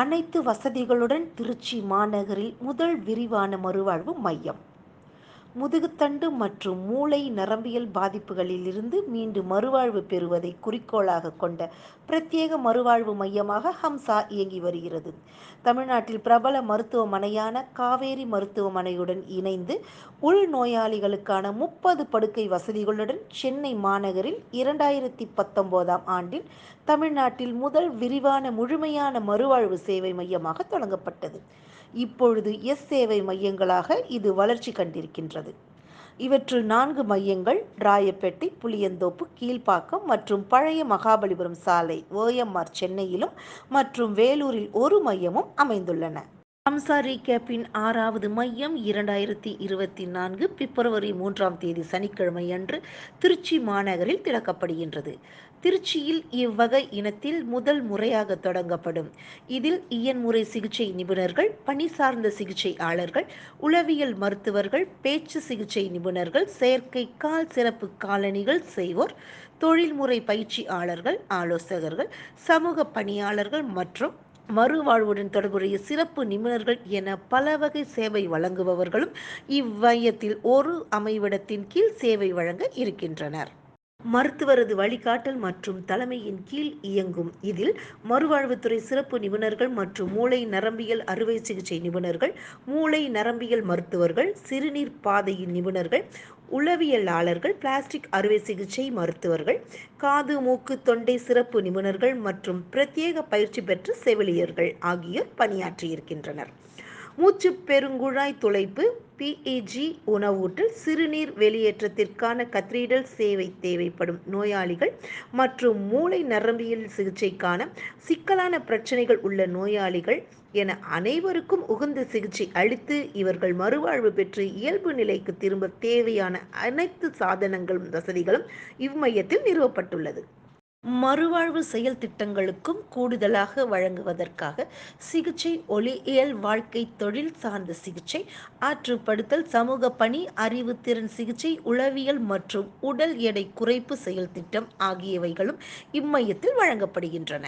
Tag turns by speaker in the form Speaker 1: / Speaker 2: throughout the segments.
Speaker 1: அனைத்து வசதிகளுடன் திருச்சி மாநகரில் முதல் விரிவான மறுவாழ்வு மையம். முதுகுத்தண்டு மற்றும் மூளை நரம்பியல் பாதிப்புகளில் இருந்து மீண்டு மறுவாழ்வு பெறுவதை குறிக்கோளாக கொண்ட பிரத்யேக மறுவாழ்வு மையமாக ஹம்சா இயங்கி வருகிறது. தமிழ்நாட்டில் பிரபல மருத்துவமனையான காவேரி மருத்துவமனையுடன் இணைந்து உள்நோயாளிகளுக்கான 30 படுக்கை வசதிகளுடன் சென்னை மாநகரில் 2019ஆம் ஆண்டில் தமிழ்நாட்டில் முதல் விரிவான முழுமையான மறுவாழ்வு சேவை மையமாக தொடங்கப்பட்டது. இப்பொழுது சேவை மையங்களாக இது வளர்ச்சி கண்டிருக்கின்றது. இவற்றுள் 4 மையங்கள் ராயப்பேட்டை, புளியந்தோப்பு, கீழ்ப்பாக்கம் மற்றும் பழைய மகாபலிபுரம் சாலை OMR சென்னையிலும் மற்றும் வேலூரில் ஒரு மையமும் அமைந்துள்ளன. ஹம்சா ரீகேப்பின் 6வது மையம் 2024 பிப்ரவரி 3ஆம் தேதி சனிக்கிழமை அன்று திருச்சி மாநகரில் திறக்கப்படுகின்றது. திருச்சியில் இவ்வகை இனத்தில் முதல் முறையாக தொடங்கப்படும். இதில் இயன்முறை சிகிச்சை நிபுணர்கள், பணி சார்ந்த சிகிச்சையாளர்கள், உளவியல் மருத்துவர்கள், பேச்சு சிகிச்சை நிபுணர்கள், செயற்கை கால் சிறப்பு காலணிகள் செய்வோர், தொழில்முறை பயிற்சியாளர்கள், ஆலோசகர்கள், சமூக பணியாளர்கள் மற்றும் மறுவாழ்வுடன் தொடர்புடைய சிறப்பு நிபுணர்கள் என பல வகை சேவை வழங்குபவர்களும் இவ்வையத்தில் ஒரு அமைவிடத்தின் கீழ் சேவை வழங்க இருக்கின்றனர். மருத்துவரது வழிகாட்டல் மற்றும் தலைமையின் கீழ் இயங்கும் இதில் மறுவாழ்வுத்துறை சிறப்பு நிபுணர்கள் மற்றும் மூளை நரம்பியல் அறுவை சிகிச்சை நிபுணர்கள், மூளை நரம்பியல் மருத்துவர்கள், சிறுநீர் பாதையின் நிபுணர்கள், உளவியலாளர்கள், பிளாஸ்டிக் அறுவை சிகிச்சை மருத்துவர்கள், காது மூக்கு தொண்டை சிறப்பு நிபுணர்கள் மற்றும் பிரத்யேக பயிற்சி பெற்ற செவிலியர்கள் ஆகியோர் பணியாற்றியிருக்கின்றனர். மூச்சு பெருங்குழாய் துளைப்பு, PEG உணவூட்டல், சிறுநீர் வெளியேற்றத்திற்கான கத்தீட்ரல் சேவை தேவைப்படும் நோயாளிகள் மற்றும் மூளை நரம்பியல் சிகிச்சைக்கான சிக்கலான பிரச்சனைகள் உள்ள நோயாளிகள் என அனைவருக்கும் உகந்த சிகிச்சை அளித்து இவர்கள் மறுவாழ்வு பெற்று இயல்பு நிலைக்கு திரும்ப தேவையான அனைத்து சாதனங்களும் வசதிகளும் இம்மையத்தில் நிறுவப்பட்டுள்ளது. மறுவாழ்வு செயல் திட்டங்களுக்கும் கூடுதலாக வழங்குவதற்காக சிகிச்சை, ஒளியியல், வாழ்க்கை, தொழில் சார்ந்த சிகிச்சை, ஆற்றுப்படுத்தல், சமூக பணி, அறிவுத்திறன் சிகிச்சை, உளவியல் மற்றும் உடல் எடை குறைப்பு செயல் திட்டம் ஆகியவைகளும் இம்மையத்தில் வழங்கப்படுகின்றன.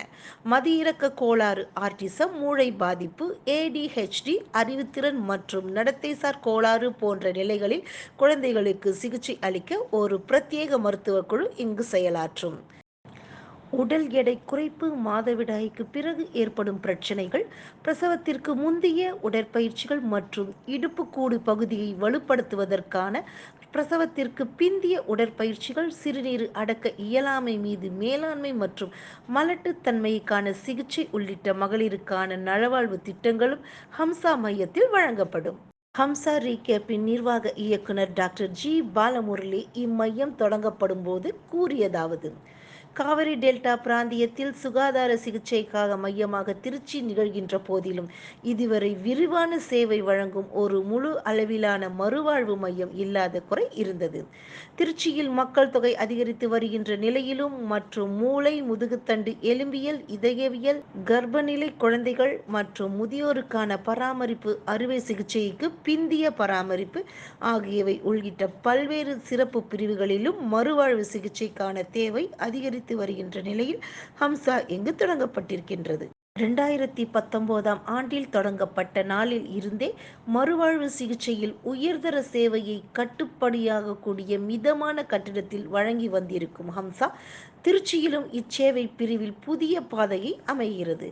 Speaker 1: மதியிறக்க கோளாறு, ஆர்டிசம், மூளை பாதிப்பு, ADHD, அறிவுத்திறன் மற்றும் நடத்தைசார் கோளாறு போன்ற நிலைகளில் குழந்தைகளுக்கு சிகிச்சை அளிக்க ஒரு பிரத்யேக மருத்துவ குழு இங்கு செயலாற்றும். உடல் எடை குறைப்பு, மாதவிடாய்க்கு பிறகு ஏற்படும் பிரச்சனைகள், பிரசவத்திற்கு முந்தைய உடற்பயிற்சிகள் மற்றும் இடுப்புக்கூடு பகுதியை வலுப்படுத்துவதற்கான பிரசவத்திற்கு பிந்திய உடற்பயிற்சிகள், சிறுநீர் அடக்க இயலாமை மீது மேலாண்மை மற்றும் மலட்டுத்தன்மைக்கான சிகிச்சை உள்ளிட்ட மகளிருக்கான நலவாழ்வு திட்டங்களும் ஹம்சா மையத்தில் வழங்கப்படும். ஹம்சா ரீகேப்பின் நிர்வாக இயக்குனர் டாக்டர் G. பாலமுரளி இம்மையம் தொடங்கப்படும் போது கூறியதாவது: காவிரி டெல்டா பிராந்தியத்தில் சுகாதார சிகிச்சைக்காக மையமாக திருச்சி நிகழ்கின்ற போதிலும் இதுவரை விரிவான சேவை வழங்கும் ஒரு முழு அளவிலான மறுவாழ்வு மையம் இல்லாத குறை இருந்தது. திருச்சியில் மக்கள் தொகை அதிகரித்து வருகின்ற நிலையிலும் மற்றும் மூளை, முதுகுத்தண்டு, எலும்பியல், இதயவியல், கர்ப்பநிலை குழந்தைகள் மற்றும் முதியோருக்கான பராமரிப்பு, அறுவை சிகிச்சைக்கு பிந்திய பராமரிப்பு ஆகியவை உள்ளிட்ட பல்வேறு சிறப்பு பிரிவுகளிலும் மறுவாழ்வு சிகிச்சைக்கான தேவை அதிகரித்து வருகின்ற நிலையில் ஹம்சா இங்கு தொடங்கப்பட்டிருக்கின்றது. 2019ஆம் ஆண்டில் தொடங்கப்பட்ட நாளில் இருந்தே மறுவாழ்வு சிகிச்சையில் உயர்தர சேவையை கட்டுப்படியாக கூடிய மிதமான கட்டிடத்தில் வழங்கி வந்திருக்கும் ஹம்சா திருச்சியிலும் இச்சேவை பிரிவில் புதிய பாதையை அமைகிறது.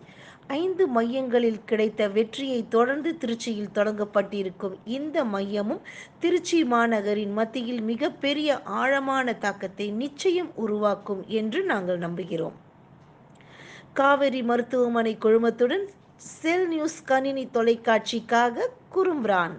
Speaker 1: 5 மையங்களில் கிடைத்த வெற்றியை தொடர்ந்து திருச்சியில் தொடங்கப்பட்டிருக்கும் இந்த மையமும் திருச்சி மாநகரின் மத்தியில் மிகப்பெரிய ஆழமான தாக்கத்தை நிச்சயம் உருவாக்கும் என்று நாங்கள் நம்புகிறோம். காவேரி மருத்துவமனை குழுமத்துடன் செல் நியூஸ் கணினி தொலைக்காட்சிக்காக குரும்பிரான்.